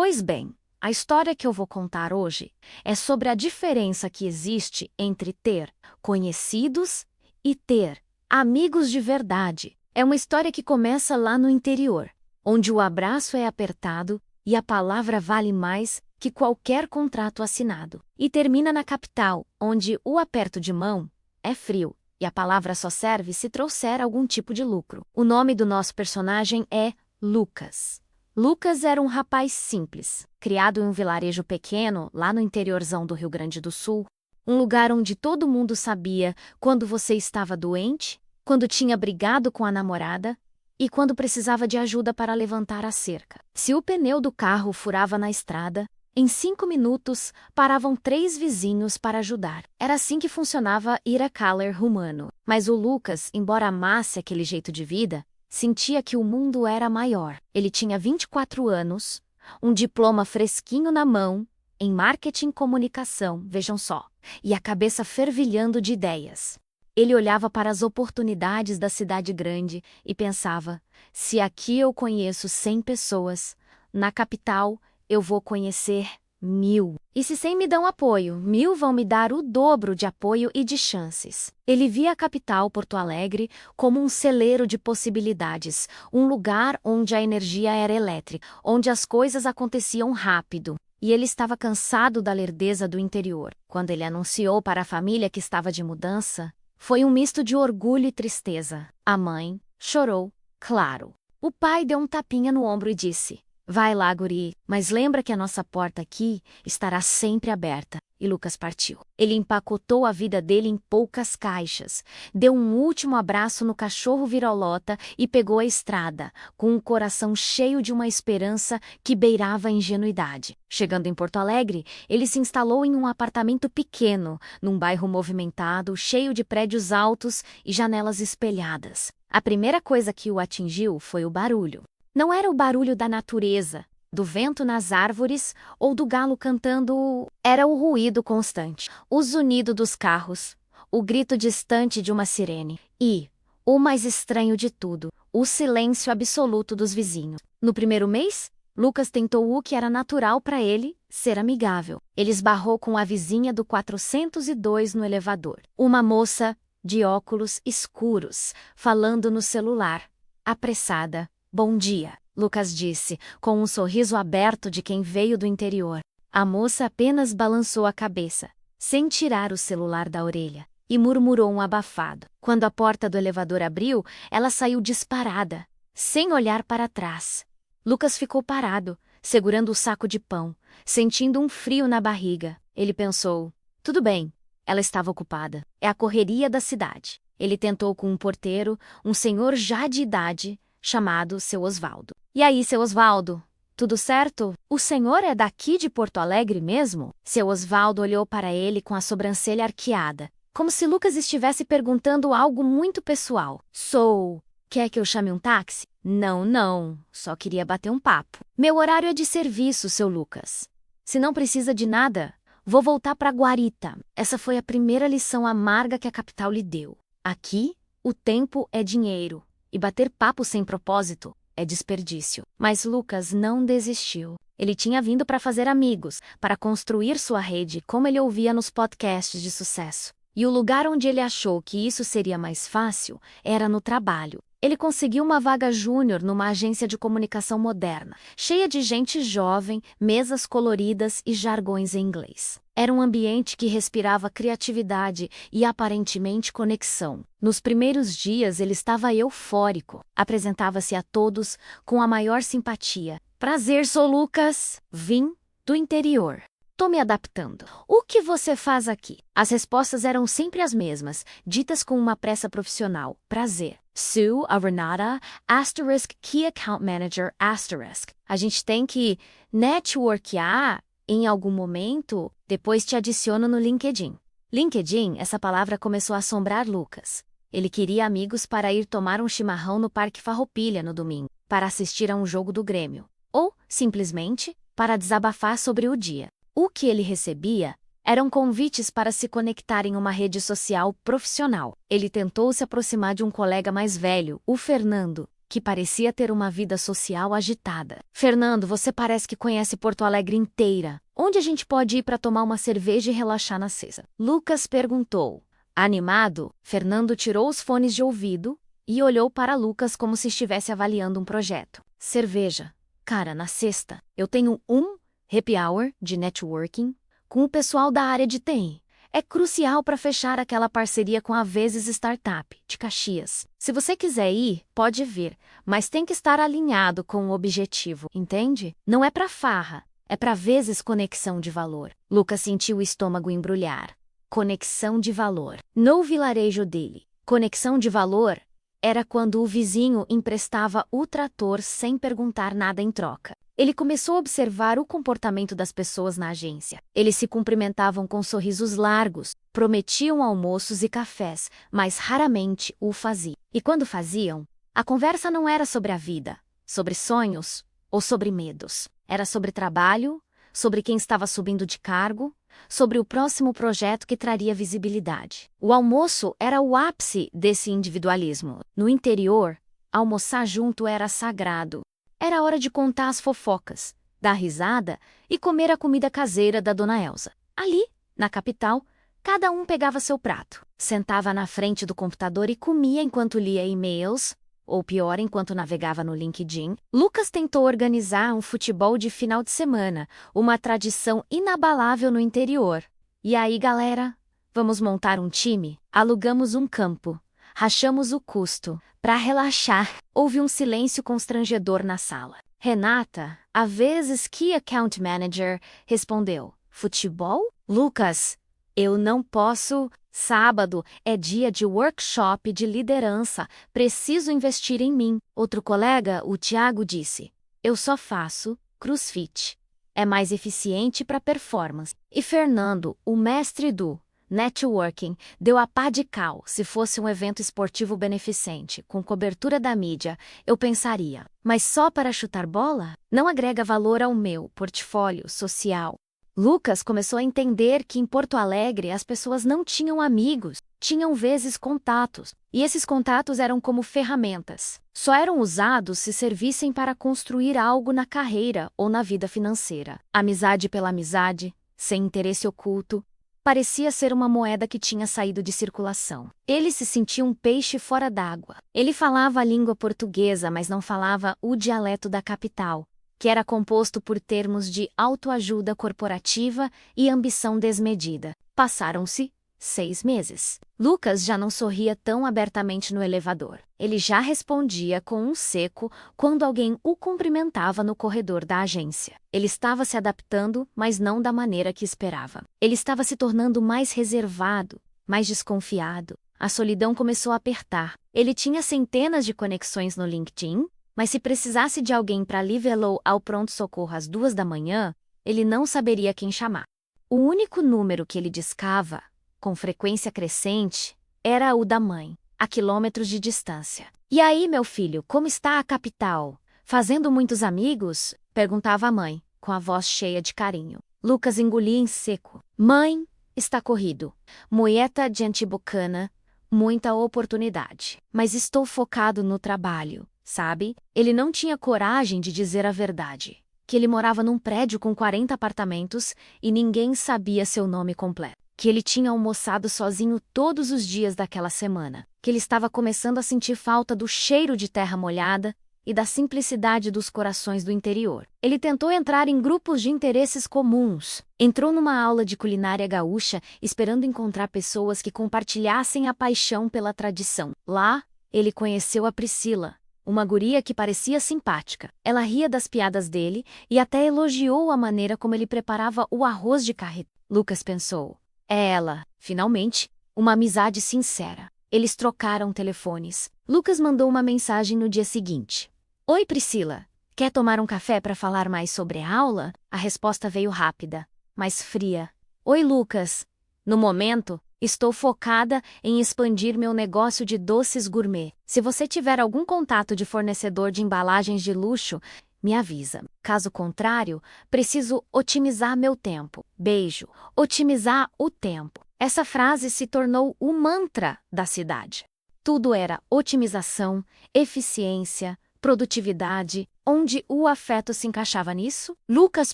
Pois bem, a história que eu vou contar hoje é sobre a diferença que existe entre ter conhecidos e ter amigos de verdade. É uma história que começa lá no interior, onde o abraço é apertado e a palavra vale mais que qualquer contrato assinado. E termina na capital, onde o aperto de mão é frio e a palavra só serve se trouxer algum tipo de lucro. O nome do nosso personagem é Lucas. Lucas era um rapaz simples, criado em um vilarejo pequeno, lá no interiorzão do Rio Grande do Sul, um lugar onde todo mundo sabia quando você estava doente, quando tinha brigado com a namorada e quando precisava de ajuda para levantar a cerca. Se o pneu do carro furava na estrada, em 5 minutos paravam 3 vizinhos para ajudar. Era assim que funcionava ir a Caller rumano. Mas o Lucas, embora amasse aquele jeito de vida, sentia que o mundo era maior. Ele tinha 24 anos, um diploma fresquinho na mão, em marketing e comunicação, vejam só, e a cabeça fervilhando de ideias. Ele olhava para as oportunidades da cidade grande e pensava: se aqui eu conheço 100 pessoas, na capital eu vou conhecer 1000. E se 100 me dão apoio, 1000 vão me dar o dobro de apoio e de chances. Ele via a capital, Porto Alegre, como um celeiro de possibilidades, um lugar onde a energia era elétrica, onde as coisas aconteciam rápido. E ele estava cansado da lerdeza do interior. Quando ele anunciou para a família que estava de mudança, foi um misto de orgulho e tristeza. A mãe chorou, claro. O pai deu um tapinha no ombro e disse: vai lá, guri, mas lembra que a nossa porta aqui estará sempre aberta. E Lucas partiu. Ele empacotou a vida dele em poucas caixas, deu um último abraço no cachorro vira-lata e pegou a estrada, com o coração cheio de uma esperança que beirava a ingenuidade. Chegando em Porto Alegre, ele se instalou em um apartamento pequeno, num bairro movimentado, cheio de prédios altos e janelas espelhadas. A primeira coisa que o atingiu foi o barulho. Não era o barulho da natureza, do vento nas árvores ou do galo cantando. Era o ruído constante, o zunido dos carros, o grito distante de uma sirene e, o mais estranho de tudo, o silêncio absoluto dos vizinhos. No primeiro mês, Lucas tentou o que era natural para ele, ser amigável. Ele esbarrou com a vizinha do 402 no elevador. Uma moça de óculos escuros, falando no celular, apressada. Bom dia, Lucas disse, com um sorriso aberto de quem veio do interior. A moça apenas balançou a cabeça, sem tirar o celular da orelha, e murmurou um abafado. Quando a porta do elevador abriu, ela saiu disparada, sem olhar para trás. Lucas ficou parado, segurando o saco de pão, sentindo um frio na barriga. Ele pensou: tudo bem, ela estava ocupada. É a correria da cidade. Ele tentou com um porteiro, um senhor já de idade, chamado Seu Osvaldo. E aí, Seu Osvaldo, tudo certo? O senhor é daqui de Porto Alegre mesmo? Seu Osvaldo olhou para ele com a sobrancelha arqueada, como se Lucas estivesse perguntando algo muito pessoal. Sou. Quer que eu chame um táxi? Não, só queria bater um papo. Meu horário é de serviço, seu Lucas. Se não precisa de nada, vou voltar para Guarita. Essa foi a primeira lição amarga que a capital lhe deu. Aqui, o tempo é dinheiro. E bater papo sem propósito é desperdício. Mas Lucas não desistiu. Ele tinha vindo para fazer amigos, para construir sua rede, como ele ouvia nos podcasts de sucesso. E o lugar onde ele achou que isso seria mais fácil era no trabalho. Ele conseguiu uma vaga júnior numa agência de comunicação moderna, cheia de gente jovem, mesas coloridas e jargões em inglês. Era um ambiente que respirava criatividade e aparentemente conexão. Nos primeiros dias ele estava eufórico. Apresentava-se a todos com a maior simpatia. Prazer, sou Lucas. Vim do interior. Tô me adaptando. O que você faz aqui? As respostas eram sempre as mesmas, ditas com uma pressa profissional. Prazer. Sue, a Renata, asterisk, Key Account Manager, asterisk. A gente tem que networkear em algum momento, depois te adiciono no LinkedIn. LinkedIn, essa palavra começou a assombrar Lucas. Ele queria amigos para ir tomar um chimarrão no Parque Farroupilha no domingo, para assistir a um jogo do Grêmio. Ou, simplesmente, para desabafar sobre o dia. O que ele recebia eram convites para se conectar em uma rede social profissional. Ele tentou se aproximar de um colega mais velho, o Fernando, que parecia ter uma vida social agitada. Fernando, você parece que conhece Porto Alegre inteira. Onde a gente pode ir para tomar uma cerveja e relaxar na sexta? Lucas perguntou. Animado, Fernando tirou os fones de ouvido e olhou para Lucas como se estivesse avaliando um projeto. Cerveja. Cara, na sexta, eu tenho um happy hour de networking com o pessoal da área de TI. É crucial para fechar aquela parceria com a Vezes Startup, de Caxias. Se você quiser ir, pode vir, mas tem que estar alinhado com o objetivo, entende? Não é para farra, é para Vezes conexão de valor. Lucas sentiu o estômago embrulhar. Conexão de valor. No vilarejo dele, conexão de valor era quando o vizinho emprestava o trator sem perguntar nada em troca. Ele começou a observar o comportamento das pessoas na agência. Eles se cumprimentavam com sorrisos largos, prometiam almoços e cafés, mas raramente o faziam. E quando faziam, a conversa não era sobre a vida, sobre sonhos ou sobre medos. Era sobre trabalho, sobre quem estava subindo de cargo, sobre o próximo projeto que traria visibilidade. O almoço era o ápice desse individualismo. No interior, almoçar junto era sagrado. Era hora de contar as fofocas, dar risada e comer a comida caseira da Dona Elza. Ali, na capital, cada um pegava seu prato, sentava na frente do computador e comia enquanto lia e-mails, ou pior, enquanto navegava no LinkedIn. Lucas tentou organizar um futebol de final de semana, uma tradição inabalável no interior. E aí, galera, vamos montar um time? Alugamos um campo, rachamos o custo. Para relaxar, houve um silêncio constrangedor na sala. Renata, a vezes Key Account Manager, respondeu. Futebol? Lucas, eu não posso. Sábado é dia de workshop de liderança. Preciso investir em mim. Outro colega, o Tiago, disse. Eu só faço CrossFit. É mais eficiente para performance. E Fernando, o mestre do networking, deu a pá de cal. Se fosse um evento esportivo beneficente, com cobertura da mídia, eu pensaria. Mas só para chutar bola? Não agrega valor ao meu portfólio social. Lucas começou a entender que em Porto Alegre as pessoas não tinham amigos, tinham vezes contatos. E esses contatos eram como ferramentas. Só eram usados se servissem para construir algo na carreira ou na vida financeira. Amizade pela amizade, sem interesse oculto, parecia ser uma moeda que tinha saído de circulação. Ele se sentia um peixe fora d'água. Ele falava a língua portuguesa, mas não falava o dialeto da capital, que era composto por termos de autoajuda corporativa e ambição desmedida. Passaram-se 6 meses. Lucas já não sorria tão abertamente no elevador. Ele já respondia com um seco quando alguém o cumprimentava no corredor da agência. Ele estava se adaptando, mas não da maneira que esperava. Ele estava se tornando mais reservado, mais desconfiado. A solidão começou a apertar. Ele tinha centenas de conexões no LinkedIn, mas se precisasse de alguém para livelou ao pronto-socorro às 2 da manhã, ele não saberia quem chamar. O único número que ele discava, com frequência crescente, era o da mãe, a quilômetros de distância. E aí, meu filho, como está a capital? Fazendo muitos amigos? Perguntava a mãe, com a voz cheia de carinho. Lucas engolia em seco. Mãe, está corrido. Moeta de Antibocana, muita oportunidade. Mas estou focado no trabalho, sabe? Ele não tinha coragem de dizer a verdade. Que ele morava num prédio com 40 apartamentos e ninguém sabia seu nome completo. Que ele tinha almoçado sozinho todos os dias daquela semana. Que ele estava começando a sentir falta do cheiro de terra molhada e da simplicidade dos corações do interior. Ele tentou entrar em grupos de interesses comuns. Entrou numa aula de culinária gaúcha, esperando encontrar pessoas que compartilhassem a paixão pela tradição. Lá, ele conheceu a Priscila, uma guria que parecia simpática. Ela ria das piadas dele e até elogiou a maneira como ele preparava o arroz de carreta. Lucas pensou. É ela, finalmente, uma amizade sincera. Eles trocaram telefones. Lucas mandou uma mensagem no dia seguinte. Oi, Priscila. Quer tomar um café para falar mais sobre a aula? A resposta veio rápida, mas fria. Oi, Lucas. No momento, estou focada em expandir meu negócio de doces gourmet. Se você tiver algum contato de fornecedor de embalagens de luxo, me avisa. Caso contrário, preciso otimizar meu tempo. Beijo. Otimizar o tempo. Essa frase se tornou o mantra da cidade. Tudo era otimização, eficiência, produtividade, onde o afeto se encaixava nisso? Lucas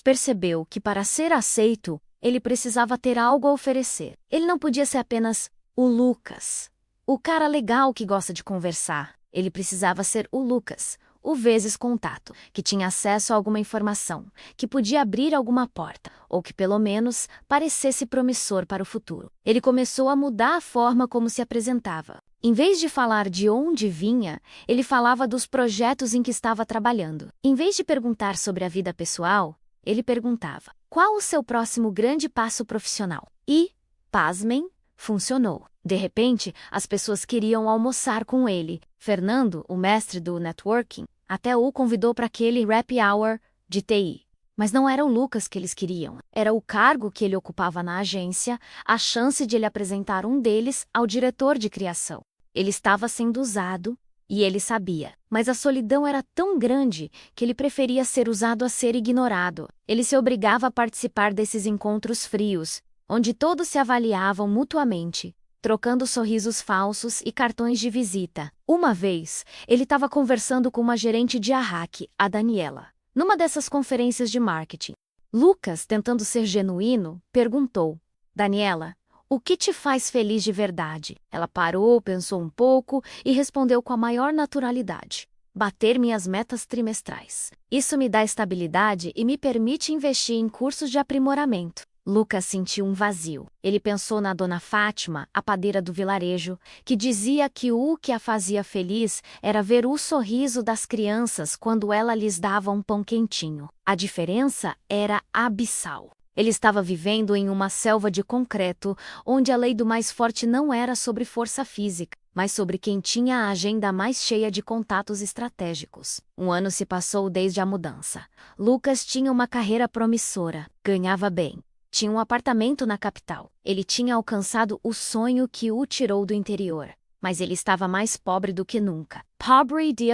percebeu que para ser aceito, ele precisava ter algo a oferecer. Ele não podia ser apenas o Lucas, o cara legal que gosta de conversar. Ele precisava ser o Lucas, o vezes contato, que tinha acesso a alguma informação, que podia abrir alguma porta, ou que pelo menos parecesse promissor para o futuro. Ele começou a mudar a forma como se apresentava. Em vez de falar de onde vinha, ele falava dos projetos em que estava trabalhando. Em vez de perguntar sobre a vida pessoal, ele perguntava: qual o seu próximo grande passo profissional? E, pasmem, funcionou. De repente, as pessoas queriam almoçar com ele. Fernando, o mestre do networking, até o convidou para aquele happy hour de TI. Mas não era o Lucas que eles queriam. Era o cargo que ele ocupava na agência, a chance de ele apresentar um deles ao diretor de criação. Ele estava sendo usado e ele sabia. Mas a solidão era tão grande que ele preferia ser usado a ser ignorado. Ele se obrigava a participar desses encontros frios, onde todos se avaliavam mutuamente, trocando sorrisos falsos e cartões de visita. Uma vez, ele estava conversando com uma gerente de Arraque, a Daniela, numa dessas conferências de marketing. Lucas, tentando ser genuíno, perguntou: Daniela, o que te faz feliz de verdade? Ela parou, pensou um pouco e respondeu com a maior naturalidade: bater minhas metas trimestrais. Isso me dá estabilidade e me permite investir em cursos de aprimoramento. Lucas sentiu um vazio. Ele pensou na dona Fátima, a padeira do vilarejo, que dizia que o que a fazia feliz era ver o sorriso das crianças quando ela lhes dava um pão quentinho. A diferença era abissal. Ele estava vivendo em uma selva de concreto, onde a lei do mais forte não era sobre força física, mas sobre quem tinha a agenda mais cheia de contatos estratégicos. Um ano se passou desde a mudança. Lucas tinha uma carreira promissora, ganhava bem. Tinha um apartamento na capital. Ele tinha alcançado o sonho que o tirou do interior. Mas ele estava mais pobre do que nunca. Pobre de...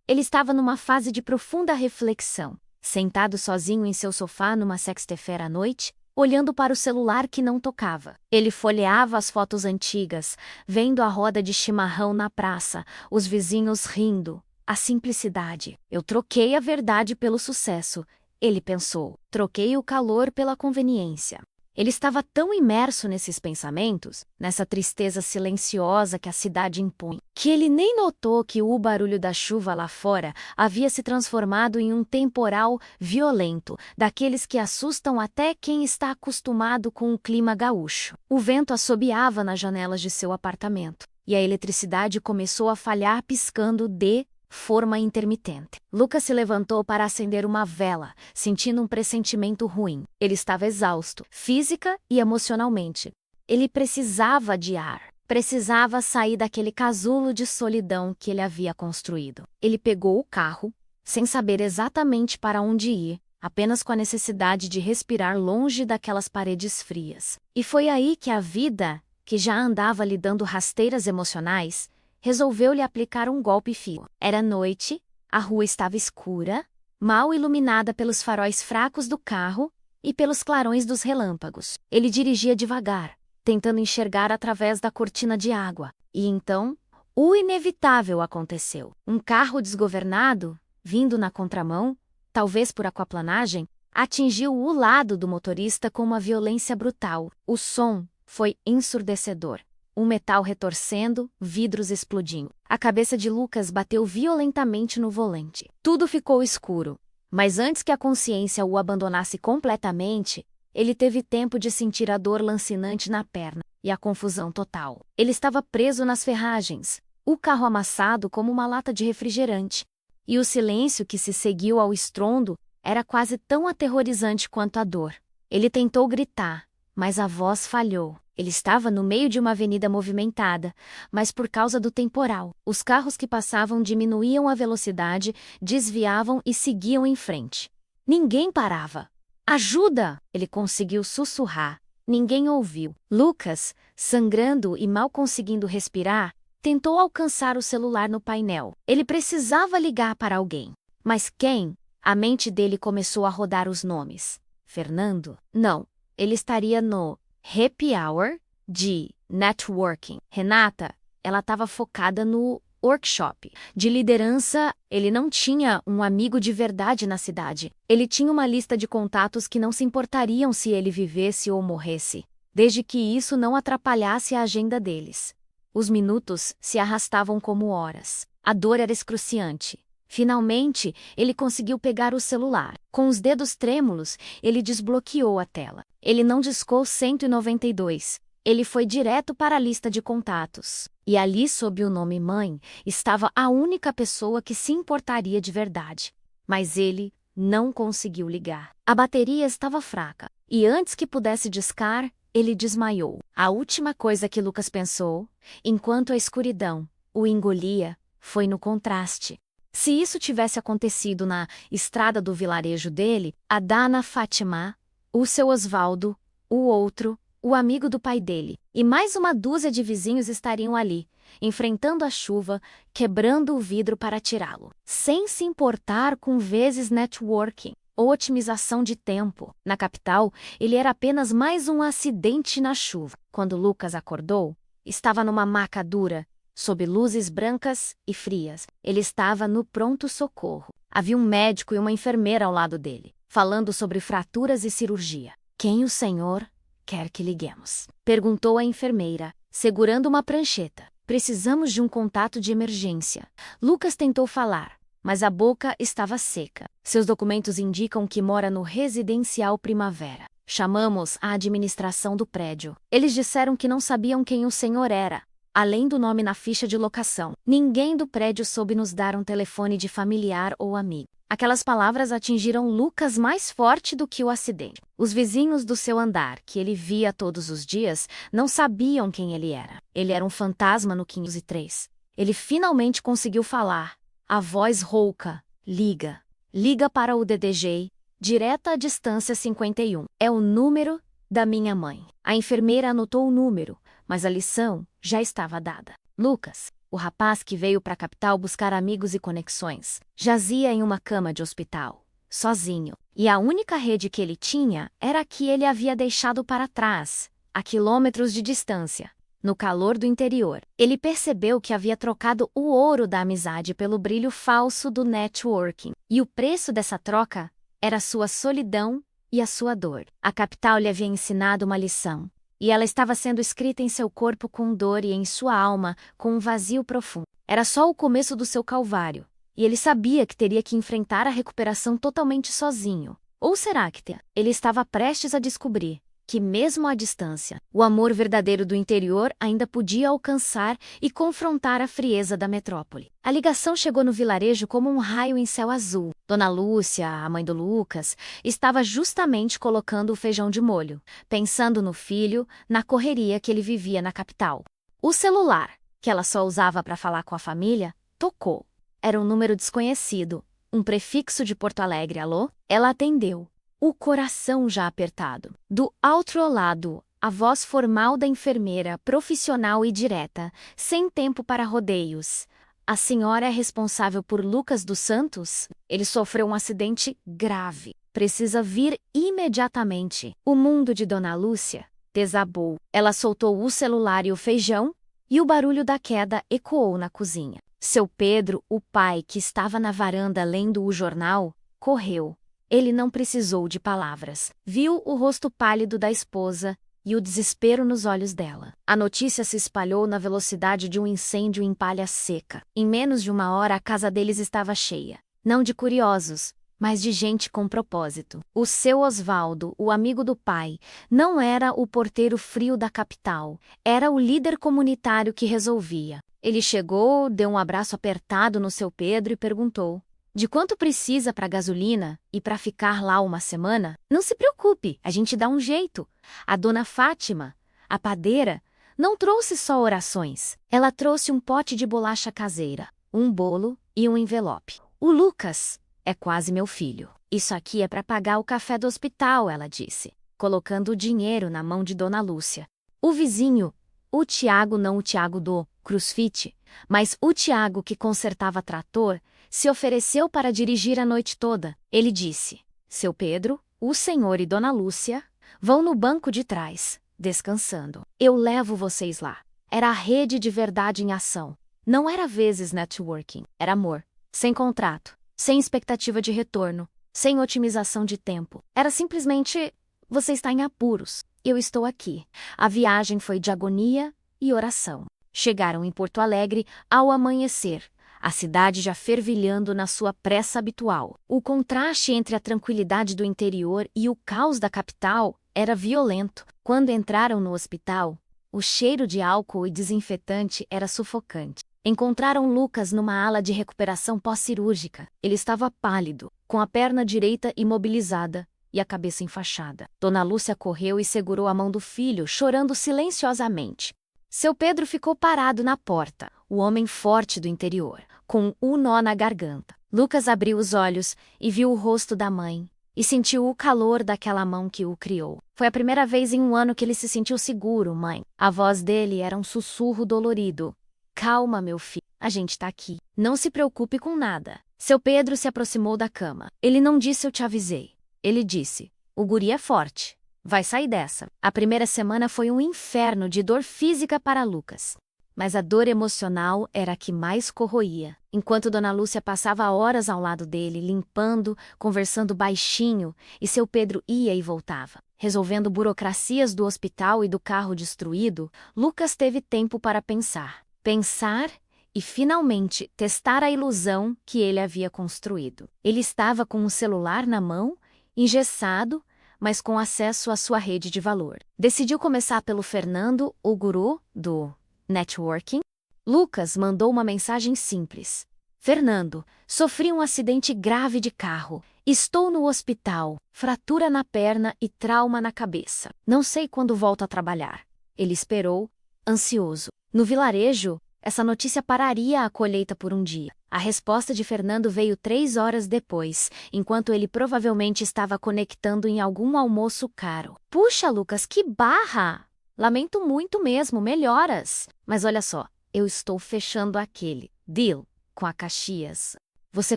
Ele estava numa fase de profunda reflexão, sentado sozinho em seu sofá numa sexta-feira à noite, olhando para o celular que não tocava. Ele folheava as fotos antigas, vendo a roda de chimarrão na praça, os vizinhos rindo, a simplicidade. Eu troquei a verdade pelo sucesso. Ele pensou, troquei o calor pela conveniência. Ele estava tão imerso nesses pensamentos, nessa tristeza silenciosa que a cidade impõe, que ele nem notou que o barulho da chuva lá fora havia se transformado em um temporal violento, daqueles que assustam até quem está acostumado com o clima gaúcho. O vento assobiava nas janelas de seu apartamento, e a eletricidade começou a falhar piscando de forma intermitente. Lucas se levantou para acender uma vela, sentindo um pressentimento ruim. Ele estava exausto, física e emocionalmente. Ele precisava de ar. Precisava sair daquele casulo de solidão que ele havia construído. Ele pegou o carro, sem saber exatamente para onde ir, apenas com a necessidade de respirar longe daquelas paredes frias. E foi aí que a vida, que já andava lhe dando rasteiras emocionais, resolveu lhe aplicar um golpe fio. Era noite, a rua estava escura, mal iluminada pelos faróis fracos do carro e pelos clarões dos relâmpagos. Ele dirigia devagar, tentando enxergar através da cortina de água. E então, o inevitável aconteceu. Um carro desgovernado, vindo na contramão, talvez por aquaplanagem, atingiu o lado do motorista com uma violência brutal. O som foi ensurdecedor. O metal retorcendo, vidros explodindo. A cabeça de Lucas bateu violentamente no volante. Tudo ficou escuro, mas antes que a consciência o abandonasse completamente, ele teve tempo de sentir a dor lancinante na perna e a confusão total. Ele estava preso nas ferragens, o carro amassado como uma lata de refrigerante, e o silêncio que se seguiu ao estrondo era quase tão aterrorizante quanto a dor. Ele tentou gritar, mas a voz falhou. Ele estava no meio de uma avenida movimentada, mas por causa do temporal, os carros que passavam diminuíam a velocidade, desviavam e seguiam em frente. Ninguém parava. Ajuda! Ele conseguiu sussurrar. Ninguém ouviu. Lucas, sangrando e mal conseguindo respirar, tentou alcançar o celular no painel. Ele precisava ligar para alguém. Mas quem? A mente dele começou a rodar os nomes. Fernando? Não. Ele estaria no happy hour de networking. Renata, ela estava focada no workshop de liderança. Ele não tinha um amigo de verdade na cidade. Ele tinha uma lista de contatos que não se importariam se ele vivesse ou morresse, desde que isso não atrapalhasse a agenda deles. Os minutos se arrastavam como horas. A dor era excruciante. Finalmente, ele conseguiu pegar o celular. Com os dedos trêmulos, ele desbloqueou a tela. Ele não discou 192. Ele foi direto para a lista de contatos. E ali, sob o nome Mãe, estava a única pessoa que se importaria de verdade. Mas ele não conseguiu ligar. A bateria estava fraca. E antes que pudesse discar, ele desmaiou. A última coisa que Lucas pensou, enquanto a escuridão o engolia, foi no contraste. Se isso tivesse acontecido na estrada do vilarejo dele, a Dona Fátima, o seu Osvaldo, o outro, o amigo do pai dele, e mais uma dúzia de vizinhos estariam ali, enfrentando a chuva, quebrando o vidro para tirá-lo, sem se importar com vezes networking ou otimização de tempo. Na capital, ele era apenas mais um acidente na chuva. Quando Lucas acordou, estava numa maca dura, sob luzes brancas e frias. Ele estava no pronto-socorro. Havia um médico e uma enfermeira ao lado dele, falando sobre fraturas e cirurgia. "Quem o senhor quer que liguemos?" perguntou a enfermeira, segurando uma prancheta. "Precisamos de um contato de emergência." Lucas tentou falar, mas a boca estava seca. "Seus documentos indicam que mora no Residencial Primavera. Chamamos a administração do prédio. Eles disseram que não sabiam quem o senhor era. Além do nome na ficha de locação, ninguém do prédio soube nos dar um telefone de familiar ou amigo." Aquelas palavras atingiram Lucas mais forte do que o acidente. Os vizinhos do seu andar, que ele via todos os dias, não sabiam quem ele era. Ele era um fantasma no 503. Ele finalmente conseguiu falar. A voz rouca. "Liga. Liga para o DDG, direta à distância 51. É o número da minha mãe." A enfermeira anotou o número, mas a lição já estava dada. Lucas, o rapaz que veio para a capital buscar amigos e conexões, jazia em uma cama de hospital, sozinho. E a única rede que ele tinha era a que ele havia deixado para trás, a quilômetros de distância, no calor do interior. Ele percebeu que havia trocado o ouro da amizade pelo brilho falso do networking. E o preço dessa troca era sua solidão e a sua dor. A capital lhe havia ensinado uma lição. E ela estava sendo escrita em seu corpo com dor e em sua alma com um vazio profundo. Era só o começo do seu calvário, e ele sabia que teria que enfrentar a recuperação totalmente sozinho. Ou será que ele estava prestes a descobrir que, mesmo à distância, o amor verdadeiro do interior ainda podia alcançar e confrontar a frieza da metrópole. A ligação chegou no vilarejo como um raio em céu azul. Dona Lúcia, a mãe do Lucas, estava justamente colocando o feijão de molho, pensando no filho, na correria que ele vivia na capital. O celular, que ela só usava para falar com a família, tocou. Era um número desconhecido, um prefixo de Porto Alegre. "Alô?" Ela atendeu, o coração já apertado. Do outro lado, a voz formal da enfermeira, profissional e direta, sem tempo para rodeios. "A senhora é responsável por Lucas dos Santos? Ele sofreu um acidente grave. Precisa vir imediatamente." O mundo de Dona Lúcia desabou. Ela soltou o celular e o feijão, e o barulho da queda ecoou na cozinha. Seu Pedro, o pai, que estava na varanda lendo o jornal, correu. Ele não precisou de palavras. Viu o rosto pálido da esposa e o desespero nos olhos dela. A notícia se espalhou na velocidade de um incêndio em palha seca. Em menos de uma hora, a casa deles estava cheia. Não de curiosos, mas de gente com propósito. O seu Osvaldo, o amigo do pai, não era o porteiro frio da capital. Era o líder comunitário que resolvia. Ele chegou, deu um abraço apertado no seu Pedro e perguntou: "De quanto precisa para gasolina e para ficar lá uma semana?" "Não se preocupe, a gente dá um jeito." A Dona Fátima, a padeira, não trouxe só orações. Ela trouxe um pote de bolacha caseira, um bolo e um envelope. "O Lucas é quase meu filho. Isso aqui é para pagar o café do hospital," ela disse, colocando o dinheiro na mão de Dona Lúcia. O vizinho, o Tiago, não o Tiago do CrossFit, mas o Tiago que consertava trator, se ofereceu para dirigir a noite toda. Ele disse: "Seu Pedro, o senhor e Dona Lúcia vão no banco de trás, descansando. Eu levo vocês lá." Era a rede de verdade em ação. Não era vezes networking, era amor. Sem contrato, sem expectativa de retorno, sem otimização de tempo. Era simplesmente: você está em apuros, eu estou aqui. A viagem foi de agonia e oração. Chegaram em Porto Alegre ao amanhecer, a cidade já fervilhando na sua pressa habitual. O contraste entre a tranquilidade do interior e o caos da capital era violento. Quando entraram no hospital, o cheiro de álcool e desinfetante era sufocante. Encontraram Lucas numa ala de recuperação pós-cirúrgica. Ele estava pálido, com a perna direita imobilizada e a cabeça enfaixada. Dona Lúcia correu e segurou a mão do filho, chorando silenciosamente. Seu Pedro ficou parado na porta, o homem forte do interior, com um nó na garganta. Lucas abriu os olhos e viu o rosto da mãe, e sentiu o calor daquela mão que o criou. Foi a primeira vez em um ano que ele se sentiu seguro, mãe. A voz dele era um sussurro dolorido. Calma, meu filho, a gente tá aqui. Não se preocupe com nada. Seu Pedro se aproximou da cama. Ele não disse eu te avisei. Ele disse: o guri é forte. Vai sair dessa. A primeira semana foi um inferno de dor física para Lucas. Mas a dor emocional era a que mais corroía. Enquanto Dona Lúcia passava horas ao lado dele, limpando, conversando baixinho, e seu Pedro ia e voltava, resolvendo burocracias do hospital e do carro destruído, Lucas teve tempo para pensar. Pensar e, finalmente, testar a ilusão que ele havia construído. Ele estava com um celular na mão, engessado, mas com acesso à sua rede de valor. Decidiu começar pelo Fernando, o guru do networking. Lucas mandou uma mensagem simples. Fernando, sofri um acidente grave de carro. Estou no hospital, fratura na perna e trauma na cabeça. Não sei quando volto a trabalhar. Ele esperou, ansioso. No vilarejo, essa notícia pararia a colheita por um dia. A resposta de Fernando veio 3 horas depois, enquanto ele provavelmente estava conectando em algum almoço caro. Puxa, Lucas, que barra! Lamento muito mesmo, melhoras. Mas olha só, eu estou fechando aquele deal com a Caxias. Você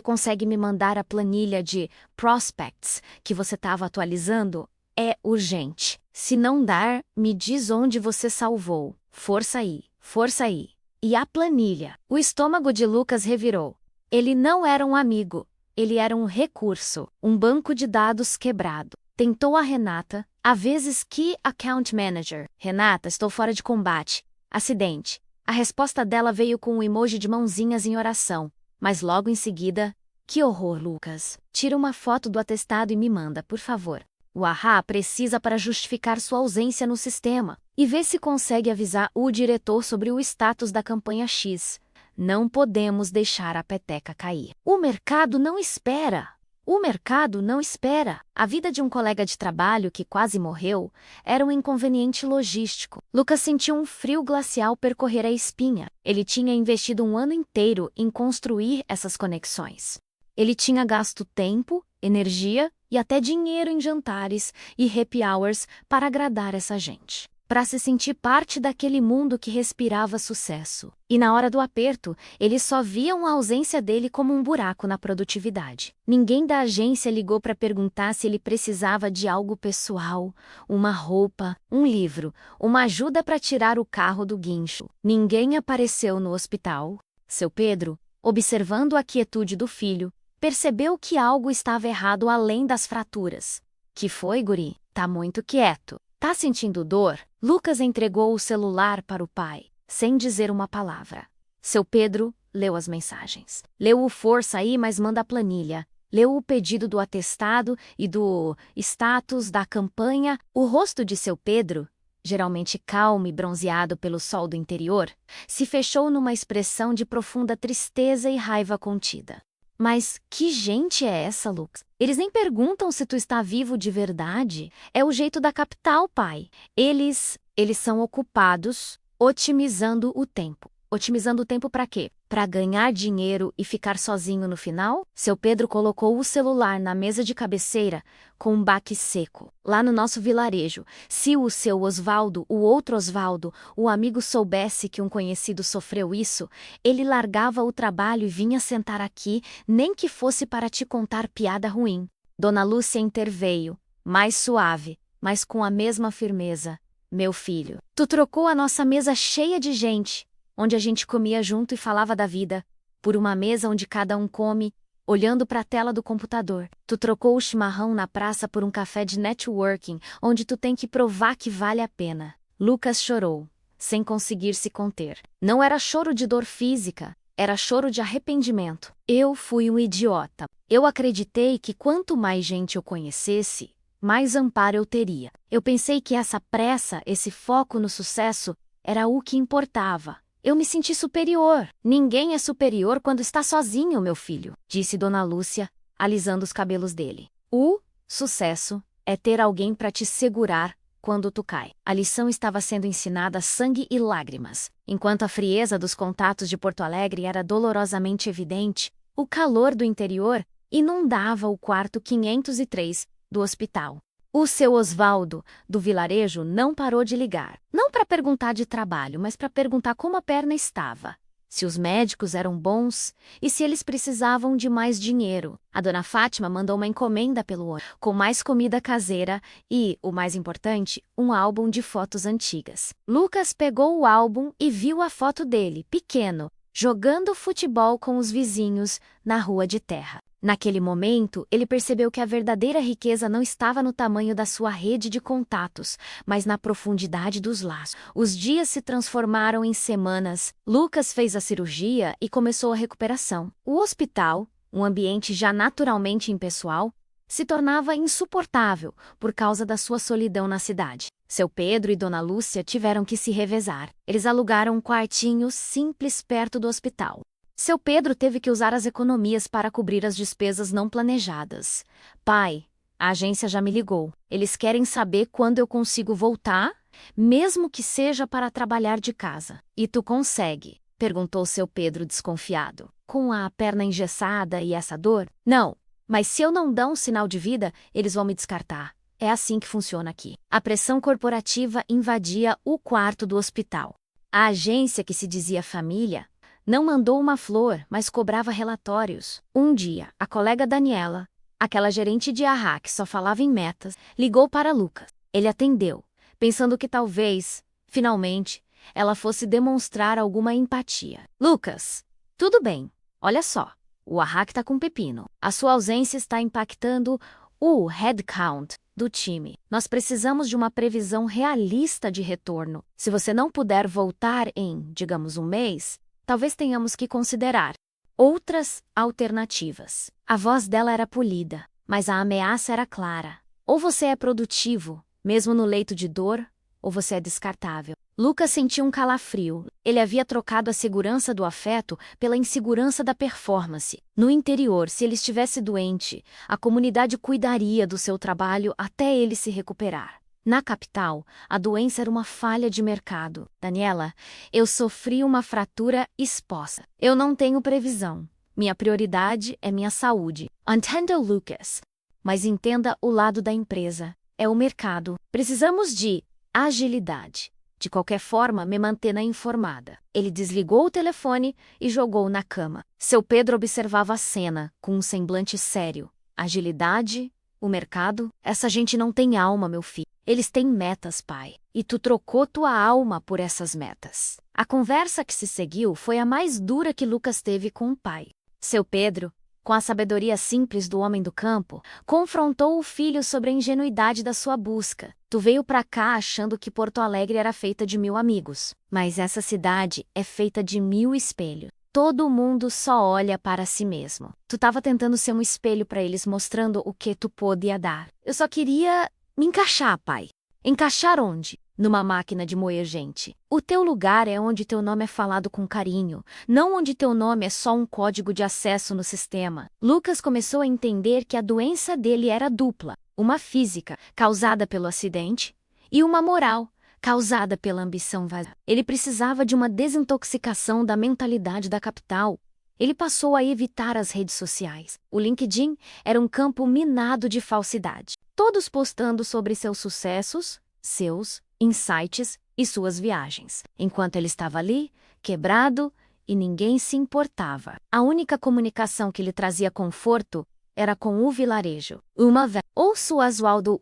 consegue me mandar a planilha de prospects que você estava atualizando? É urgente. Se não dar, me diz onde você salvou. Força aí, força aí. E a planilha. O estômago de Lucas revirou. Ele não era um amigo. Ele era um recurso, um banco de dados quebrado. Tentou a Renata, a vezes Key Account Manager. Renata, estou fora de combate. Acidente. A resposta dela veio com um emoji de mãozinhas em oração. Mas logo em seguida, que horror, Lucas. Tira uma foto do atestado e me manda, por favor. O Ahá precisa para justificar sua ausência no sistema. E vê se consegue avisar o diretor sobre o status da campanha X. Não podemos deixar a peteca cair. O mercado não espera. O mercado não espera. A vida de um colega de trabalho que quase morreu era um inconveniente logístico. Lucas sentiu um frio glacial percorrer a espinha. Ele tinha investido um ano inteiro em construir essas conexões. Ele tinha gasto tempo, energia e até dinheiro em jantares e happy hours para agradar essa gente, para se sentir parte daquele mundo que respirava sucesso. E na hora do aperto, eles só viam a ausência dele como um buraco na produtividade. Ninguém da agência ligou para perguntar se ele precisava de algo pessoal, uma roupa, um livro, uma ajuda para tirar o carro do guincho. Ninguém apareceu no hospital. Seu Pedro, observando a quietude do filho, percebeu que algo estava errado além das fraturas. Que foi, guri? Tá muito quieto. Tá sentindo dor? Lucas entregou o celular para o pai, sem dizer uma palavra. Seu Pedro leu as mensagens. Leu o força aí, mas manda a planilha. Leu o pedido do atestado e do status da campanha. O rosto de seu Pedro, geralmente calmo e bronzeado pelo sol do interior, se fechou numa expressão de profunda tristeza e raiva contida. Mas que gente é essa, Lucas? Eles nem perguntam se tu está vivo de verdade. É o jeito da capital, pai. Eles são ocupados otimizando o tempo. Otimizando o tempo para quê? Para ganhar dinheiro e ficar sozinho no final? Seu Pedro colocou o celular na mesa de cabeceira com um baque seco. Lá no nosso vilarejo, se o seu Osvaldo, o outro Osvaldo, o amigo soubesse que um conhecido sofreu isso, ele largava o trabalho e vinha sentar aqui, nem que fosse para te contar piada ruim. Dona Lúcia interveio, mais suave, mas com a mesma firmeza. Meu filho, tu trocou a nossa mesa cheia de gente onde a gente comia junto e falava da vida, por uma mesa onde cada um come, olhando para a tela do computador. Tu trocou o chimarrão na praça por um café de networking, onde tu tem que provar que vale a pena. Lucas chorou, sem conseguir se conter. Não era choro de dor física, era choro de arrependimento. Eu fui um idiota. Eu acreditei que quanto mais gente eu conhecesse, mais amparo eu teria. Eu pensei que essa pressa, esse foco no sucesso, era o que importava. Eu me senti superior. Ninguém é superior quando está sozinho, meu filho, disse Dona Lúcia, alisando os cabelos dele. O sucesso é ter alguém para te segurar quando tu cai. A lição estava sendo ensinada a sangue e lágrimas. Enquanto a frieza dos contatos de Porto Alegre era dolorosamente evidente, o calor do interior inundava o quarto 503 do hospital. O seu Osvaldo, do vilarejo, não parou de ligar. Não para perguntar de trabalho, mas para perguntar como a perna estava. Se os médicos eram bons e se eles precisavam de mais dinheiro. A dona Fátima mandou uma encomenda pelo ônibus, com mais comida caseira e, o mais importante, um álbum de fotos antigas. Lucas pegou o álbum e viu a foto dele, pequeno, jogando futebol com os vizinhos na rua de terra. Naquele momento, ele percebeu que a verdadeira riqueza não estava no tamanho da sua rede de contatos, mas na profundidade dos laços. Os dias se transformaram em semanas. Lucas fez a cirurgia e começou a recuperação. O hospital, um ambiente já naturalmente impessoal, se tornava insuportável por causa da sua solidão na cidade. Seu Pedro e Dona Lúcia tiveram que se revezar. Eles alugaram um quartinho simples perto do hospital. Seu Pedro teve que usar as economias para cobrir as despesas não planejadas. Pai, a agência já me ligou. Eles querem saber quando eu consigo voltar, mesmo que seja para trabalhar de casa. E tu consegue? Perguntou seu Pedro desconfiado. Com a perna engessada e essa dor? Não, mas se eu não dar um sinal de vida, eles vão me descartar. É assim que funciona aqui. A pressão corporativa invadia o quarto do hospital. A agência, que se dizia família, não mandou uma flor, mas cobrava relatórios. Um dia, a colega Daniela, aquela gerente de RH que só falava em metas, ligou para Lucas. Ele atendeu, pensando que talvez, finalmente, ela fosse demonstrar alguma empatia. Lucas, tudo bem. Olha só, o RH está com pepino. A sua ausência está impactando o headcount do time. Nós precisamos de uma previsão realista de retorno. Se você não puder voltar em, digamos, um mês, talvez tenhamos que considerar outras alternativas. A voz dela era polida, mas a ameaça era clara. Ou você é produtivo, mesmo no leito de dor, ou você é descartável. Lucas sentiu um calafrio. Ele havia trocado a segurança do afeto pela insegurança da performance. No interior, se ele estivesse doente, a comunidade cuidaria do seu trabalho até ele se recuperar. Na capital, a doença era uma falha de mercado. Daniela, eu sofri uma fratura exposta. Eu não tenho previsão. Minha prioridade é minha saúde. Entenda, Lucas. Mas entenda o lado da empresa. É o mercado. Precisamos de agilidade. De qualquer forma, me mantenha informada. Ele desligou o telefone e jogou na cama. Seu Pedro observava a cena, com um semblante sério. Agilidade? O mercado? Essa gente não tem alma, meu filho. Eles têm metas, pai. E tu trocou tua alma por essas metas. A conversa que se seguiu foi a mais dura que Lucas teve com o pai. Seu Pedro, com a sabedoria simples do homem do campo, confrontou o filho sobre a ingenuidade da sua busca. Tu veio pra cá achando que Porto Alegre era feita de 1000 amigos. Mas essa cidade é feita de 1000 espelhos. Todo mundo só olha para si mesmo. Tu tava tentando ser um espelho para eles, mostrando o que tu podia dar. Eu só queria me encaixar, pai. Encaixar onde? Numa máquina de moer gente. O teu lugar é onde teu nome é falado com carinho, não onde teu nome é só um código de acesso no sistema. Lucas começou a entender que a doença dele era dupla. Uma física, causada pelo acidente, e uma moral, causada pela ambição vazia. Ele precisava de uma desintoxicação da mentalidade da capital. Ele passou a evitar as redes sociais. O LinkedIn era um campo minado de falsidade. Todos postando sobre seus sucessos, seus insights e suas viagens. Enquanto ele estava ali, quebrado, e ninguém se importava. A única comunicação que lhe trazia conforto era com o vilarejo. Uma vez, o Oswaldo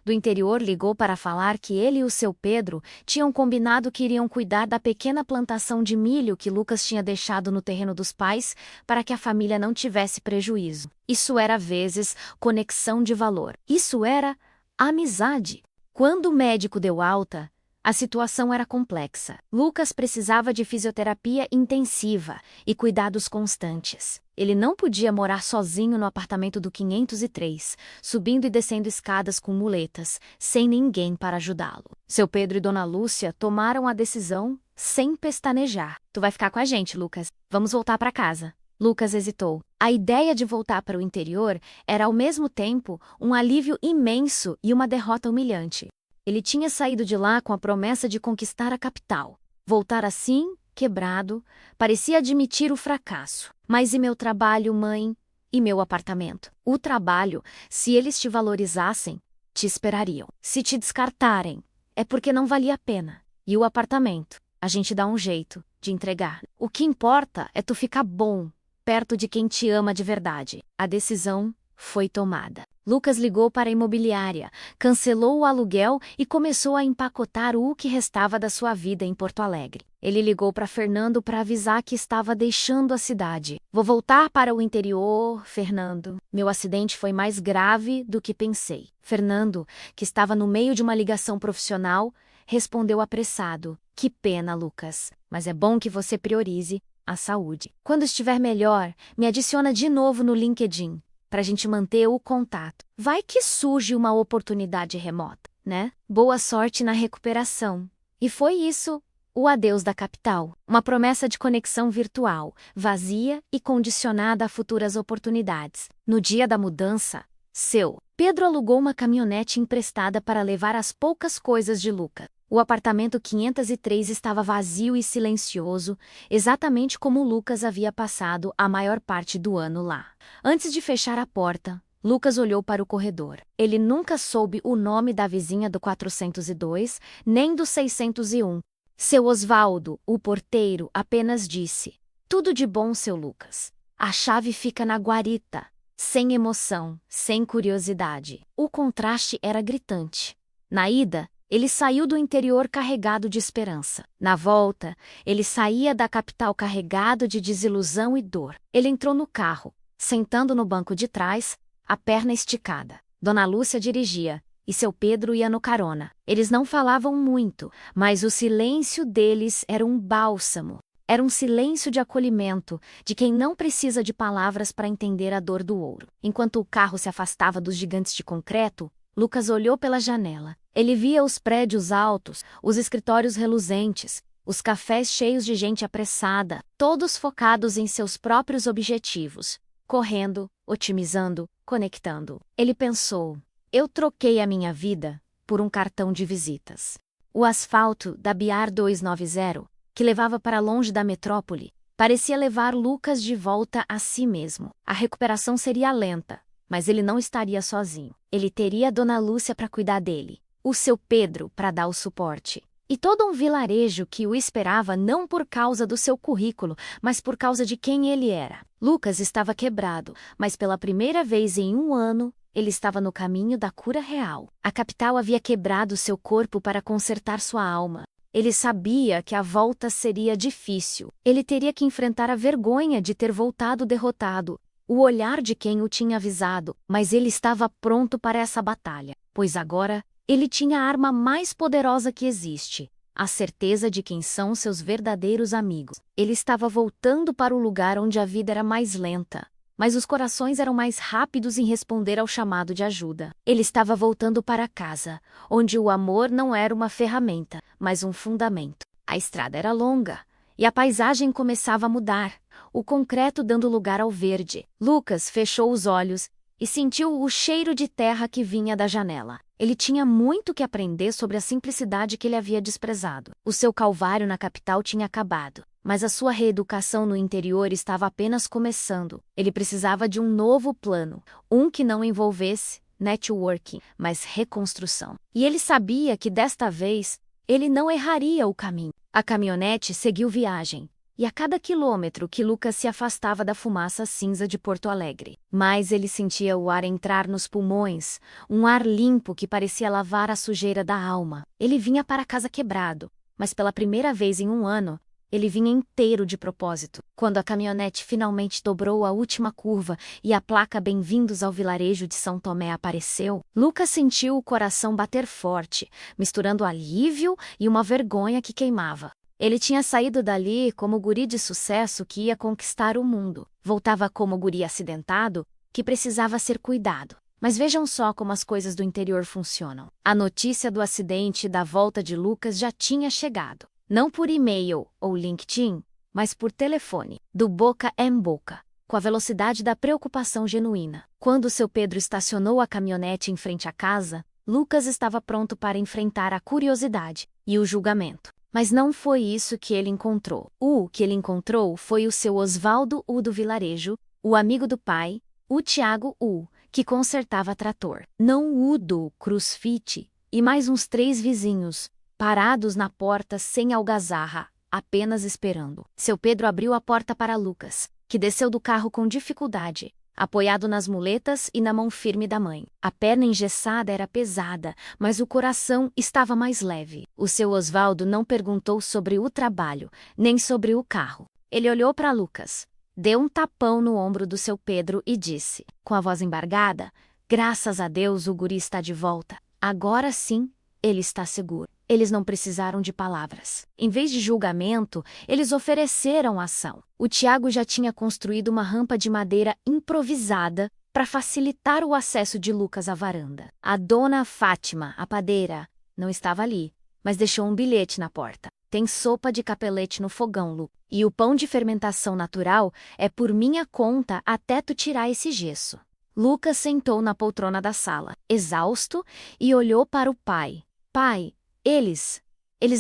do interior ligou para falar que ele e o seu Pedro tinham combinado que iriam cuidar da pequena plantação de milho que Lucas tinha deixado no terreno dos pais para que a família não tivesse prejuízo. Isso era, às vezes, conexão de valor. Isso era amizade. Quando o médico deu alta, a situação era complexa. Lucas precisava de fisioterapia intensiva e cuidados constantes. Ele não podia morar sozinho no apartamento do 503, subindo e descendo escadas com muletas, sem ninguém para ajudá-lo. Seu Pedro e Dona Lúcia tomaram a decisão sem pestanejar. Tu vai ficar com a gente, Lucas. Vamos voltar para casa. Lucas hesitou. A ideia de voltar para o interior era ao mesmo tempo um alívio imenso e uma derrota humilhante. Ele tinha saído de lá com a promessa de conquistar a capital. Voltar assim, quebrado, parecia admitir o fracasso. Mas e meu trabalho, mãe? E meu apartamento? O trabalho, se eles te valorizassem, te esperariam. Se te descartarem, é porque não valia a pena. E o apartamento? A gente dá um jeito de entregar. O que importa é tu ficar bom, perto de quem te ama de verdade. A decisão foi tomada. Lucas ligou para a imobiliária, cancelou o aluguel e começou a empacotar o que restava da sua vida em Porto Alegre. Ele ligou para Fernando para avisar que estava deixando a cidade. Vou voltar para o interior, Fernando. Meu acidente foi mais grave do que pensei. Fernando, que estava no meio de uma ligação profissional, respondeu apressado. Que pena, Lucas, mas é bom que você priorize a saúde. Quando estiver melhor, me adiciona de novo no LinkedIn, para a gente manter o contato. Vai que surge uma oportunidade remota, né? Boa sorte na recuperação. E foi isso, o adeus da capital. Uma promessa de conexão virtual, vazia e condicionada a futuras oportunidades. No dia da mudança, seu Pedro alugou uma caminhonete emprestada para levar as poucas coisas de Lucas. O apartamento 503 estava vazio e silencioso, exatamente como Lucas havia passado a maior parte do ano lá. Antes de fechar a porta, Lucas olhou para o corredor. Ele nunca soube o nome da vizinha do 402, nem do 601. Seu Oswaldo, o porteiro, apenas disse: "Tudo de bom, seu Lucas. A chave fica na guarita." Sem emoção, sem curiosidade. O contraste era gritante. Na ida, ele saiu do interior carregado de esperança. Na volta, ele saía da capital carregado de desilusão e dor. Ele entrou no carro, sentando no banco de trás, a perna esticada. Dona Lúcia dirigia, e seu Pedro ia no carona. Eles não falavam muito, mas o silêncio deles era um bálsamo. Era um silêncio de acolhimento, de quem não precisa de palavras para entender a dor do outro. Enquanto o carro se afastava dos gigantes de concreto, Lucas olhou pela janela. Ele via os prédios altos, os escritórios reluzentes, os cafés cheios de gente apressada, todos focados em seus próprios objetivos, correndo, otimizando, conectando. Ele pensou: eu troquei a minha vida por um cartão de visitas. O asfalto da BR 290, que levava para longe da metrópole, parecia levar Lucas de volta a si mesmo. A recuperação seria lenta, mas ele não estaria sozinho. Ele teria a Dona Lúcia para cuidar dele, o seu Pedro para dar o suporte, e todo um vilarejo que o esperava não por causa do seu currículo, mas por causa de quem ele era. Lucas estava quebrado, mas pela primeira vez em um ano, ele estava no caminho da cura real. A capital havia quebrado seu corpo para consertar sua alma. Ele sabia que a volta seria difícil. Ele teria que enfrentar a vergonha de ter voltado derrotado, o olhar de quem o tinha avisado, mas ele estava pronto para essa batalha, pois agora ele tinha a arma mais poderosa que existe, a certeza de quem são seus verdadeiros amigos. Ele estava voltando para o lugar onde a vida era mais lenta, mas os corações eram mais rápidos em responder ao chamado de ajuda. Ele estava voltando para casa, onde o amor não era uma ferramenta, mas um fundamento. A estrada era longa, e a paisagem começava a mudar, o concreto dando lugar ao verde. Lucas fechou os olhos e sentiu o cheiro de terra que vinha da janela. Ele tinha muito que aprender sobre a simplicidade que ele havia desprezado. O seu calvário na capital tinha acabado, mas a sua reeducação no interior estava apenas começando. Ele precisava de um novo plano, um que não envolvesse networking, mas reconstrução. E ele sabia que desta vez, ele não erraria o caminho. A caminhonete seguiu viagem, e a cada quilômetro que Lucas se afastava da fumaça cinza de Porto Alegre, mais ele sentia o ar entrar nos pulmões, um ar limpo que parecia lavar a sujeira da alma. Ele vinha para casa quebrado, mas pela primeira vez em um ano, ele vinha inteiro de propósito. Quando a caminhonete finalmente dobrou a última curva e a placa Bem-vindos ao vilarejo de São Tomé apareceu, Lucas sentiu o coração bater forte, misturando alívio e uma vergonha que queimava. Ele tinha saído dali como guri de sucesso que ia conquistar o mundo. Voltava como guri acidentado, que precisava ser cuidado. Mas vejam só como as coisas do interior funcionam. A notícia do acidente e da volta de Lucas já tinha chegado. Não por e-mail ou LinkedIn, mas por telefone, do boca em boca, com a velocidade da preocupação genuína. Quando seu Pedro estacionou a caminhonete em frente à casa, Lucas estava pronto para enfrentar a curiosidade e o julgamento. Mas não foi isso que ele encontrou. O que ele encontrou foi o seu Osvaldo U do vilarejo, o amigo do pai, o Tiago U, que consertava trator. Não o do CrossFit, e mais uns 3 vizinhos, parados na porta sem algazarra, apenas esperando. Seu Pedro abriu a porta para Lucas, que desceu do carro com dificuldade, apoiado nas muletas e na mão firme da mãe. A perna engessada era pesada, mas o coração estava mais leve. O seu Osvaldo não perguntou sobre o trabalho, nem sobre o carro. Ele olhou para Lucas, deu um tapão no ombro do seu Pedro e disse, com a voz embargada: "Graças a Deus o guri está de volta. Agora sim, ele está seguro." Eles não precisaram de palavras. Em vez de julgamento, eles ofereceram ação. O Tiago já tinha construído uma rampa de madeira improvisada para facilitar o acesso de Lucas à varanda. A dona Fátima, a padeira, não estava ali, mas deixou um bilhete na porta. "Tem sopa de capelete no fogão, Lu. E o pão de fermentação natural é por minha conta até tu tirar esse gesso." Lucas sentou na poltrona da sala, exausto, e olhou para o pai. "Pai, eles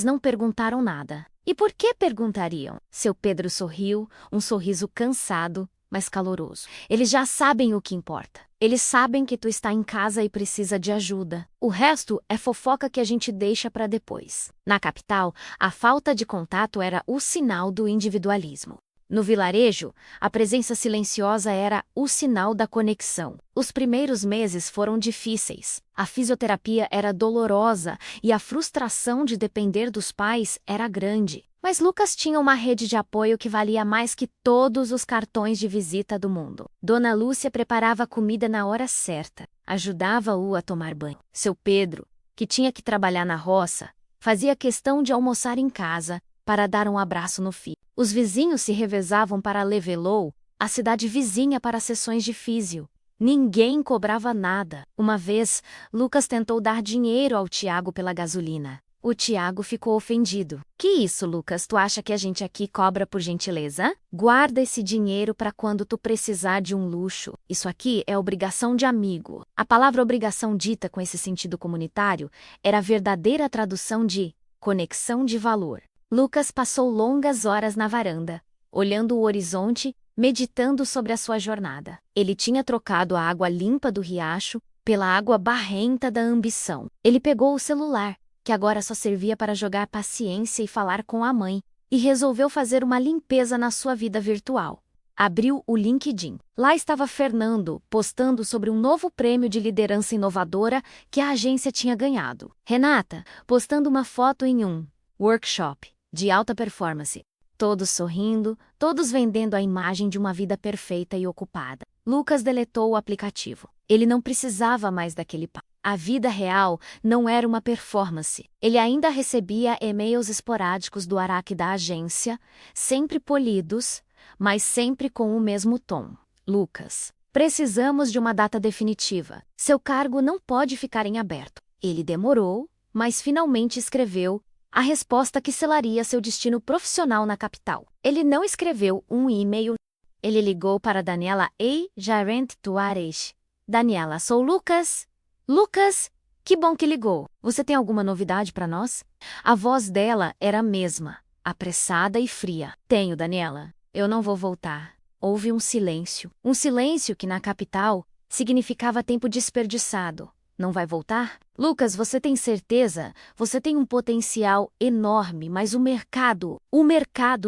não perguntaram nada." "E por que perguntariam?" Seu Pedro sorriu, um sorriso cansado, mas caloroso. "Eles já sabem o que importa. Eles sabem que tu está em casa e precisa de ajuda. O resto é fofoca que a gente deixa para depois." Na capital, a falta de contato era o sinal do individualismo. No vilarejo, a presença silenciosa era o sinal da conexão. Os primeiros meses foram difíceis. A fisioterapia era dolorosa e a frustração de depender dos pais era grande. Mas Lucas tinha uma rede de apoio que valia mais que todos os cartões de visita do mundo. Dona Lúcia preparava comida na hora certa, ajudava-o a tomar banho. Seu Pedro, que tinha que trabalhar na roça, fazia questão de almoçar em casa para dar um abraço no filho. Os vizinhos se revezavam para Levelou, a cidade vizinha, para sessões de físio. Ninguém cobrava nada. Uma vez, Lucas tentou dar dinheiro ao Tiago pela gasolina. O Tiago ficou ofendido. "Que isso, Lucas? Tu acha que a gente aqui cobra por gentileza? Guarda esse dinheiro para quando tu precisar de um luxo. Isso aqui é obrigação de amigo." A palavra obrigação, dita com esse sentido comunitário, era a verdadeira tradução de conexão de valor. Lucas passou longas horas na varanda, olhando o horizonte, meditando sobre a sua jornada. Ele tinha trocado a água limpa do riacho pela água barrenta da ambição. Ele pegou o celular, que agora só servia para jogar paciência e falar com a mãe, e resolveu fazer uma limpeza na sua vida virtual. Abriu o LinkedIn. Lá estava Fernando, postando sobre um novo prêmio de liderança inovadora que a agência tinha ganhado. Renata, postando uma foto em um workshop de alta performance. Todos sorrindo, todos vendendo a imagem de uma vida perfeita e ocupada. Lucas deletou o aplicativo. Ele não precisava mais daquele papo. A vida real não era uma performance. Ele ainda recebia e-mails esporádicos do Araque da agência, sempre polidos, mas sempre com o mesmo tom. "Lucas, precisamos de uma data definitiva. Seu cargo não pode ficar em aberto." Ele demorou, mas finalmente escreveu a resposta que selaria seu destino profissional na capital. Ele não escreveu um e-mail. Ele ligou para Daniela E. Jarent Tuares. "Daniela, sou Lucas." "Lucas, que bom que ligou. Você tem alguma novidade para nós?" A voz dela era a mesma, apressada e fria. "Tenho, Daniela. Eu não vou voltar." Houve um silêncio. Um silêncio que na capital significava tempo desperdiçado, Não vai voltar? Lucas, você tem certeza? Você tem um potencial enorme, mas o mercado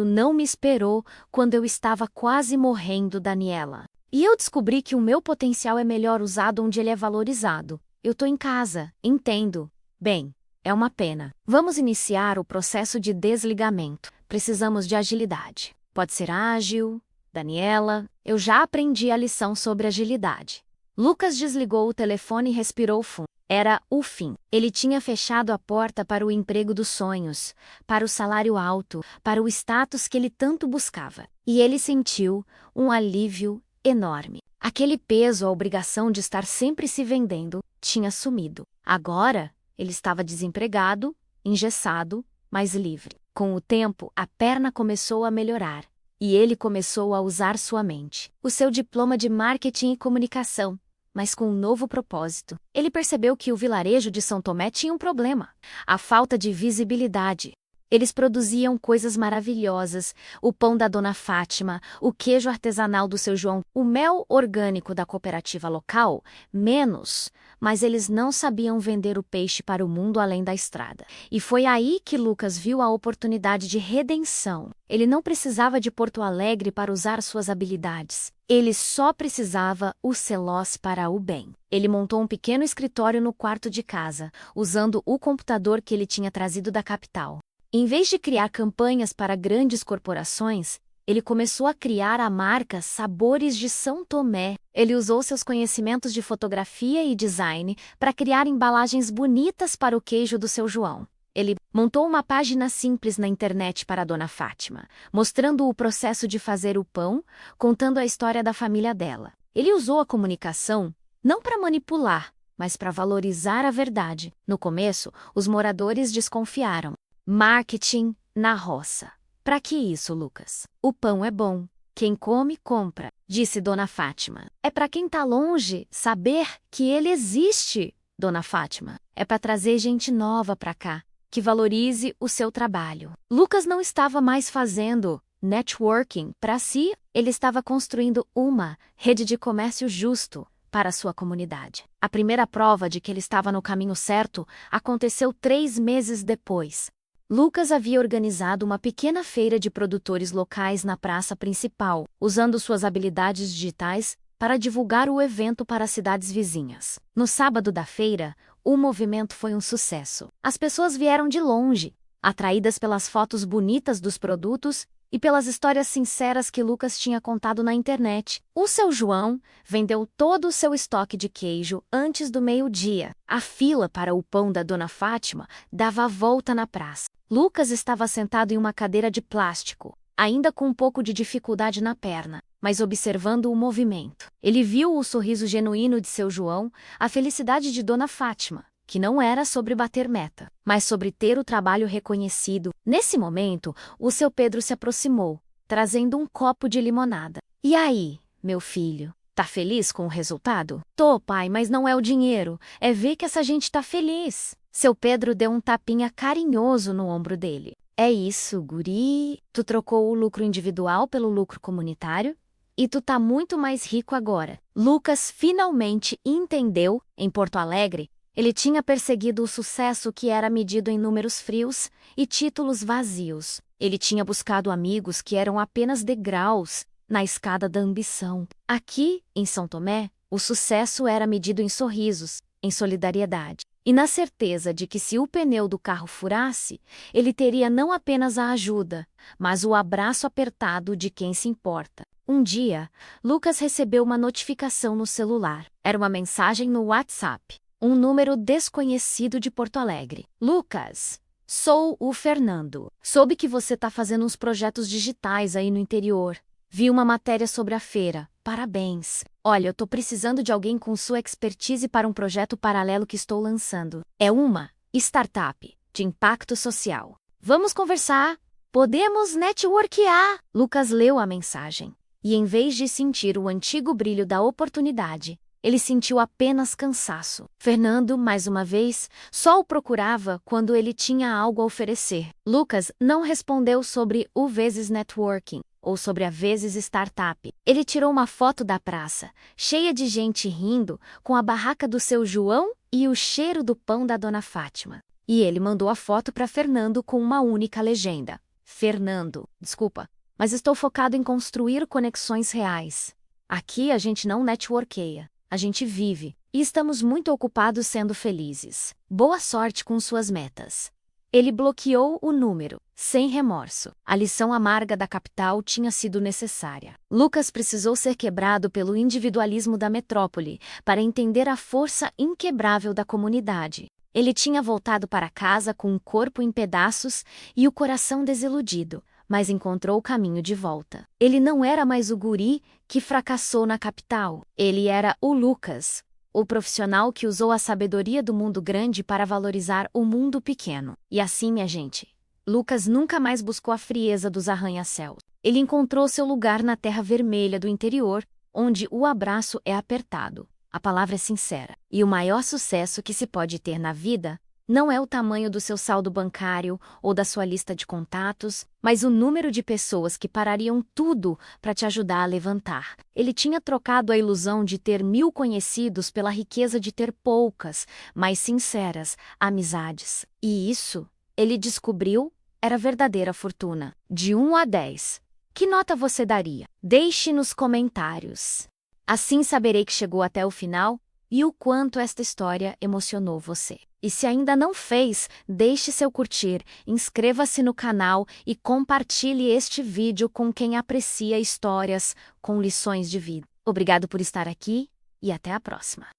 não me esperou quando eu estava quase morrendo, Daniela. E eu descobri que o meu potencial é melhor usado onde ele é valorizado. Eu tô em casa, entendo. Bem, é uma pena. Vamos iniciar o processo de desligamento. Precisamos de agilidade. Pode ser ágil, Daniela. Eu já aprendi a lição sobre agilidade. Lucas desligou o telefone e respirou fundo. Era o fim. Ele tinha fechado a porta para o emprego dos sonhos, para o salário alto, para o status que ele tanto buscava. E ele sentiu um alívio enorme. Aquele peso, a obrigação de estar sempre se vendendo, tinha sumido. Agora, ele estava desempregado, engessado, mas livre. Com o tempo, a perna começou a melhorar. E ele começou a usar sua mente. O seu diploma de marketing e comunicação, mas com um novo propósito. Ele percebeu que o vilarejo de São Tomé tinha um problema: a falta de visibilidade. Eles produziam coisas maravilhosas: o pão da Dona Fátima, o queijo artesanal do seu João, o mel orgânico da cooperativa local, menos, mas eles não sabiam vender o peixe para o mundo além da estrada. E foi aí que Lucas viu a oportunidade de redenção. Ele não precisava de Porto Alegre para usar suas habilidades. Ele só precisava o Celós para o bem. Ele montou um pequeno escritório no quarto de casa, usando o computador que ele tinha trazido da capital. Em vez de criar campanhas para grandes corporações, ele começou a criar a marca Sabores de São Tomé. Ele usou seus conhecimentos de fotografia e design para criar embalagens bonitas para o queijo do seu João. Ele montou uma página simples na internet para a Dona Fátima, mostrando o processo de fazer o pão, contando a história da família dela. Ele usou a comunicação não para manipular, mas para valorizar a verdade. No começo, os moradores desconfiaram. Marketing na roça. Para que isso, Lucas? O pão é bom. Quem come, compra, disse Dona Fátima. É para quem está longe saber que ele existe, Dona Fátima. É para trazer gente nova para cá, que valorize o seu trabalho. Lucas não estava mais fazendo networking para si, ele estava construindo uma rede de comércio justo para a sua comunidade. A primeira prova de que ele estava no caminho certo aconteceu 3 meses depois. Lucas havia organizado uma pequena feira de produtores locais na praça principal, usando suas habilidades digitais para divulgar o evento para as cidades vizinhas. No sábado da feira, o movimento foi um sucesso. As pessoas vieram de longe, atraídas pelas fotos bonitas dos produtos e pelas histórias sinceras que Lucas tinha contado na internet. O seu João vendeu todo o seu estoque de queijo antes do meio-dia. A fila para o pão da Dona Fátima dava a volta na praça. Lucas estava sentado em uma cadeira de plástico, ainda com um pouco de dificuldade na perna, mas observando o movimento. Ele viu o sorriso genuíno de seu João, a felicidade de Dona Fátima, que não era sobre bater meta, mas sobre ter o trabalho reconhecido. Nesse momento, o seu Pedro se aproximou, trazendo um copo de limonada. E aí, meu filho, tá feliz com o resultado? Tô, pai, mas não é o dinheiro, é ver que essa gente tá feliz. Seu Pedro deu um tapinha carinhoso no ombro dele. É isso, guri. Tu trocou o lucro individual pelo lucro comunitário? E tu tá muito mais rico agora. Lucas finalmente entendeu, em Porto Alegre, ele tinha perseguido o sucesso que era medido em números frios e títulos vazios. Ele tinha buscado amigos que eram apenas degraus na escada da ambição. Aqui, em São Tomé, o sucesso era medido em sorrisos, em solidariedade. E na certeza de que se o pneu do carro furasse, ele teria não apenas a ajuda, mas o abraço apertado de quem se importa. Um dia, Lucas recebeu uma notificação no celular. Era uma mensagem no WhatsApp. Um número desconhecido de Porto Alegre. Lucas, sou o Fernando. Soube que você está fazendo uns projetos digitais aí no interior. Vi uma matéria sobre a feira. Parabéns. Olha, eu tô precisando de alguém com sua expertise para um projeto paralelo que estou lançando. É uma startup de impacto social. Vamos conversar? Podemos networkear? Lucas leu a mensagem. E em vez de sentir o antigo brilho da oportunidade, ele sentiu apenas cansaço. Fernando, mais uma vez, só o procurava quando ele tinha algo a oferecer. Lucas não respondeu sobre o vezes networking ou sobre a vezes startup. Ele tirou uma foto da praça, cheia de gente rindo, com a barraca do seu João E o cheiro do pão da Dona Fátima. E ele mandou a foto para Fernando com uma única legenda. Fernando, desculpa, mas estou focado em construir conexões reais. Aqui a gente não networkeia, a gente vive, e estamos muito ocupados sendo felizes. Boa sorte com suas metas. Ele bloqueou o número, sem remorso. A lição amarga da capital tinha sido necessária. Lucas precisou ser quebrado pelo individualismo da metrópole para entender a força inquebrável da comunidade. Ele tinha voltado para casa com o corpo em pedaços e o coração desiludido, mas encontrou o caminho de volta. Ele não era mais o guri que fracassou na capital. Ele era o Lucas, o profissional que usou a sabedoria do mundo grande para valorizar o mundo pequeno. E assim, minha gente, Lucas nunca mais buscou a frieza dos arranha-céus. Ele encontrou seu lugar na terra vermelha do interior, onde o abraço é apertado, a palavra é sincera. E o maior sucesso que se pode ter na vida não é o tamanho do seu saldo bancário ou da sua lista de contatos, mas o número de pessoas que parariam tudo para te ajudar a levantar. Ele tinha trocado a ilusão de ter 1000 conhecidos pela riqueza de ter poucas, mas sinceras, amizades. E isso, ele descobriu, era verdadeira fortuna. De 1 a 10, que nota você daria? Deixe nos comentários. Assim saberei que chegou até o final e o quanto esta história emocionou você. E se ainda não fez, deixe seu curtir, inscreva-se no canal e compartilhe este vídeo com quem aprecia histórias com lições de vida. Obrigado por estar aqui e até a próxima.